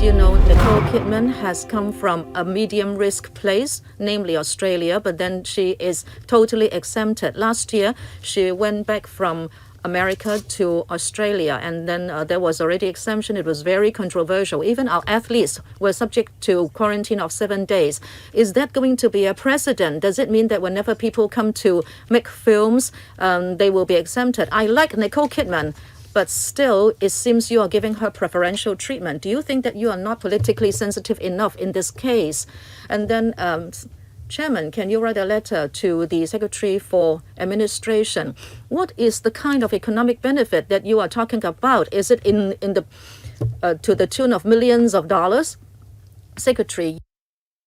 you know, Nicole Kidman has come from a medium risk place, namely Australia, but then she is totally exempted. Last year, she went back from America to Australia, and then there was already exemption. It was very controversial. Even our athletes were subject to quarantine of 7 days. Is that going to be a precedent? Does it mean that whenever people come to make films, they will be exempted? I like Nicole Kidman, but still, it seems you are giving her preferential treatment. Do you think that you are not politically sensitive enough in this case? And then, Chairman, can you write a letter to the Secretary for Administration? What is the kind of economic benefit that you are talking about? Is it to the tune of millions of dollars? Secretary,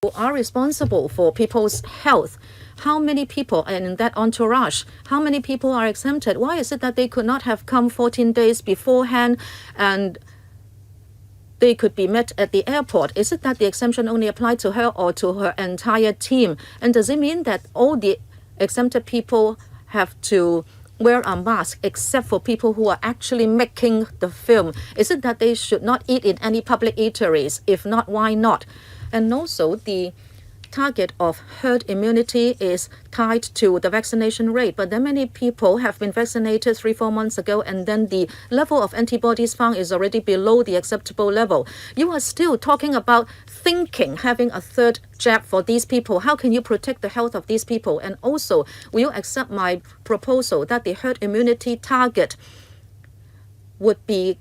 you are responsible for people's health. How many people are in that entourage? How many people are exempted? Why is it that they could not have come 14 days beforehand and they could be met at the airport? Is it that the exemption only applied to her or to her entire team? And does it mean that all the exempted people have to wear a mask except for people who are actually making the film? Is it that they should not eat in any public eateries? If not, why not? And also, the target of herd immunity is tied to the vaccination rate, but then many people have been vaccinated 3-4 months ago, and then the level of antibodies found is already below the acceptable level. You are still talking about having a third jab for these people. How can you protect the health of these people? And also, will you accept my proposal that the herd immunity target would be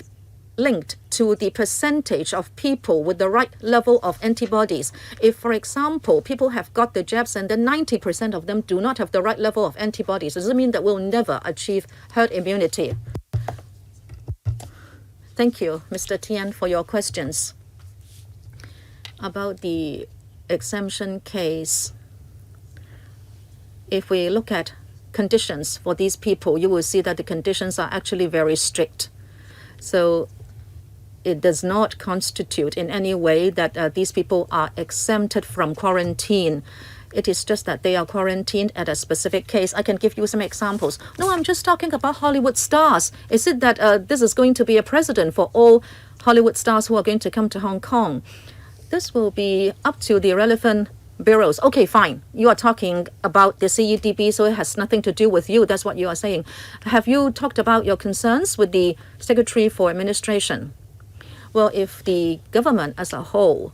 linked to the percentage of people with the right level of antibodies? If, for example, people have got the jabs and then 90% of them do not have the right level of antibodies, does it mean that we'll never achieve herd immunity? Thank you, Mr. Tian, for your questions. About the exemption case, if we look at conditions for these people, you will see that the conditions are actually very strict. So it does not constitute in any way that these people are exempted from quarantine. It is just that they are quarantined at a specific case. I can give you some examples. No, I'm just talking about Hollywood stars. Is it that this is going to be a precedent for all Hollywood stars who are going to come to Hong Kong? This will be up to the relevant bureaus. Okay, fine. You are talking about the CEDB, so it has nothing to do with you. That's what you are saying. Have you talked about your concerns with the Secretary for Administration? Well, if the government as a whole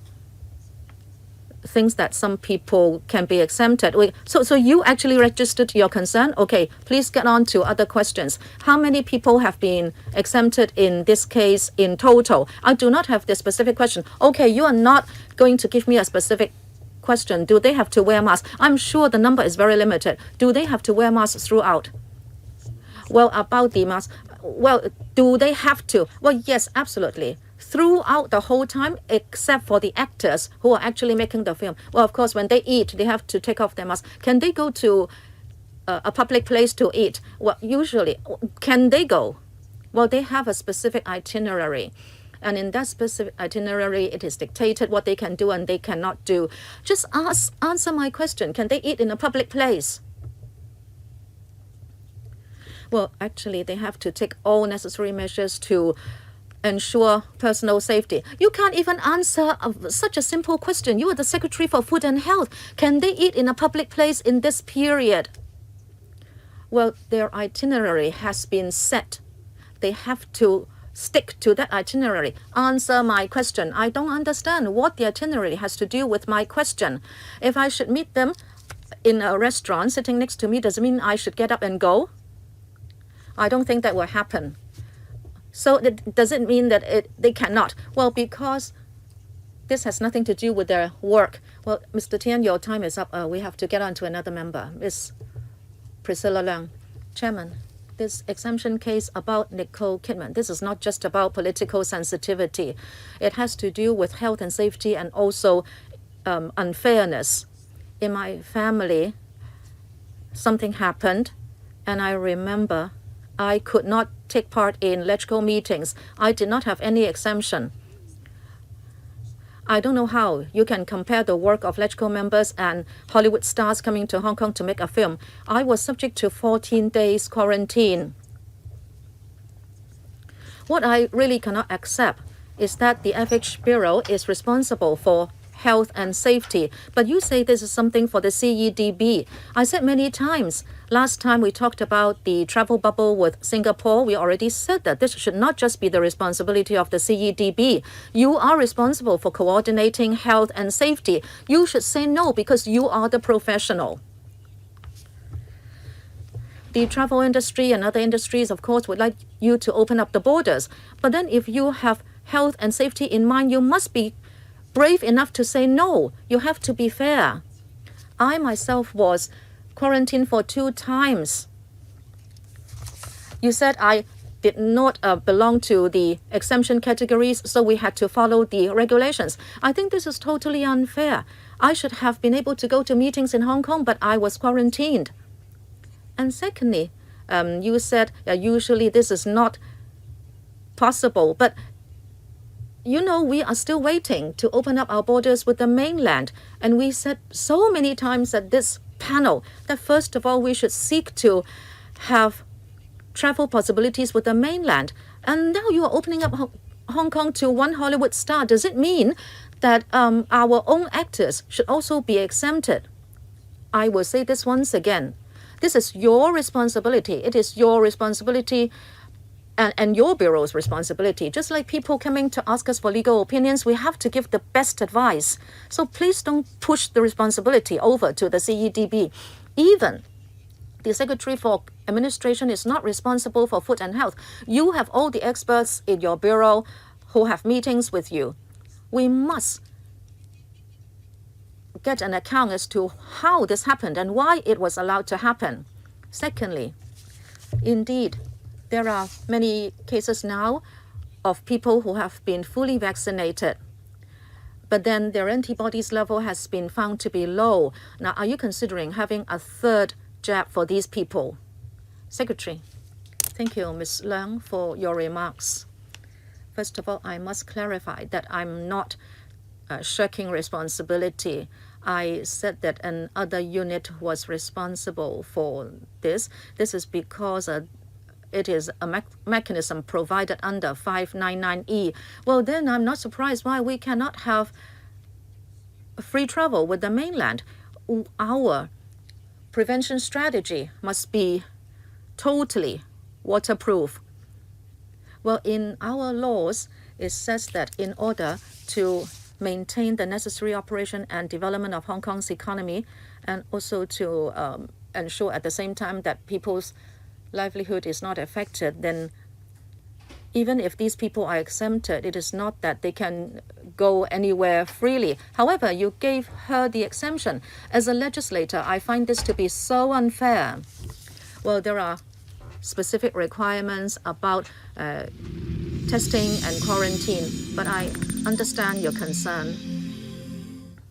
thinks that some people can be exempted, so you actually registered your concern? Okay, please get on to other questions. How many people have been exempted in this case in total? I do not have the specific question. Okay, you are not going to give me a specific question. Do they have to wear masks? I'm sure the number is very limited. Do they have to wear masks throughout? Well, about the mask, well, do they have to? Well, yes, absolutely. Throughout the whole time, except for the actors who are actually making the film. Well, of course, when they eat, they have to take off their mask. Can they go to a public place to eat? Well, usually, can they go? Well, they have a specific itinerary. And in that specific itinerary, it is dictated what they can do and they cannot do. Just answer my question. Can they eat in a public place? Well, actually, they have to take all necessary measures to ensure personal safety. You can't even answer such a simple question. You are the Secretary for Food and Health. Can they eat in a public place in this period? Well, their itinerary has been set. They have to stick to that itinerary. Answer my question. I don't understand what the itinerary has to do with my question. If I should meet them in a restaurant sitting next to me, does it mean I should get up and go? I don't think that will happen. So does it mean that they cannot? Well, because this has nothing to do with their work. Well, Mr. Tian, your time is up. We have to get on to another member. Ms. Priscilla Leung. Chairman, this exemption case about Nicole Kidman, this is not just about political sensitivity. It has to do with health and safety and also unfairness. In my family, something happened, and I remember I could not take part in LegCo meetings. I did not have any exemption. I don't know how you can compare the work of LegCo members and Hollywood stars coming to Hong Kong to make a film. I was subject to 14 days quarantine. What I really cannot accept is that the FH Bureau is responsible for health and safety. But you say this is something for the CEDB. I said many times, last time we talked about the travel bubble with Singapore, we already said that this should not just be the responsibility of the CEDB. You are responsible for coordinating health and safety. You should say no because you are the professional. The travel industry and other industries, of course, would like you to open up the borders. But then if you have health and safety in mind, you must be brave enough to say no. You have to be fair. I myself was quarantined for 2 times. You said I did not belong to the exemption categories, so we had to follow the regulations. I think this is totally unfair. I should have been able to go to meetings in Hong Kong, but I was quarantined. And secondly, you said usually this is not possible, but you know, we are still waiting to open up our borders with the mainland. And we said so many times at this panel that first of all, we should seek to have travel possibilities with the mainland. And now you are opening up Hong Kong to one Hollywood star. Does it mean that our own actors should also be exempted? I will say this once again. This is your responsibility. It is your responsibility and your bureau's responsibility. Just like people coming to ask us for legal opinions, we have to give the best advice. So please don't push the responsibility over to the CEDB. Even the Secretary for Administration is not responsible for food and health. You have all the experts in your bureau who have meetings with you. We must get an account as to how this happened and why it was allowed to happen. Secondly, indeed, there are many cases now of people who have been fully vaccinated, but then their antibodies level has been found to be low. Now, are you considering having a 3rd jab for these people? Secretary. Thank you, Ms. Leung, for your remarks. First of all, I must clarify that I'm not shirking responsibility. I said that another unit was responsible for this. This is because it is a mechanism provided under 599E. Well, then I'm not surprised why we cannot have free travel with the mainland. Our prevention strategy must be totally waterproof. Well, in our laws, it says that in order to maintain the necessary operation and development of Hong Kong's economy, and also to ensure at the same time that people's livelihood is not affected, then even if these people are exempted, it is not that they can go anywhere freely. However, you gave her the exemption. As a legislator, I find this to be so unfair. Well, there are specific requirements about testing and quarantine, but I understand your concern.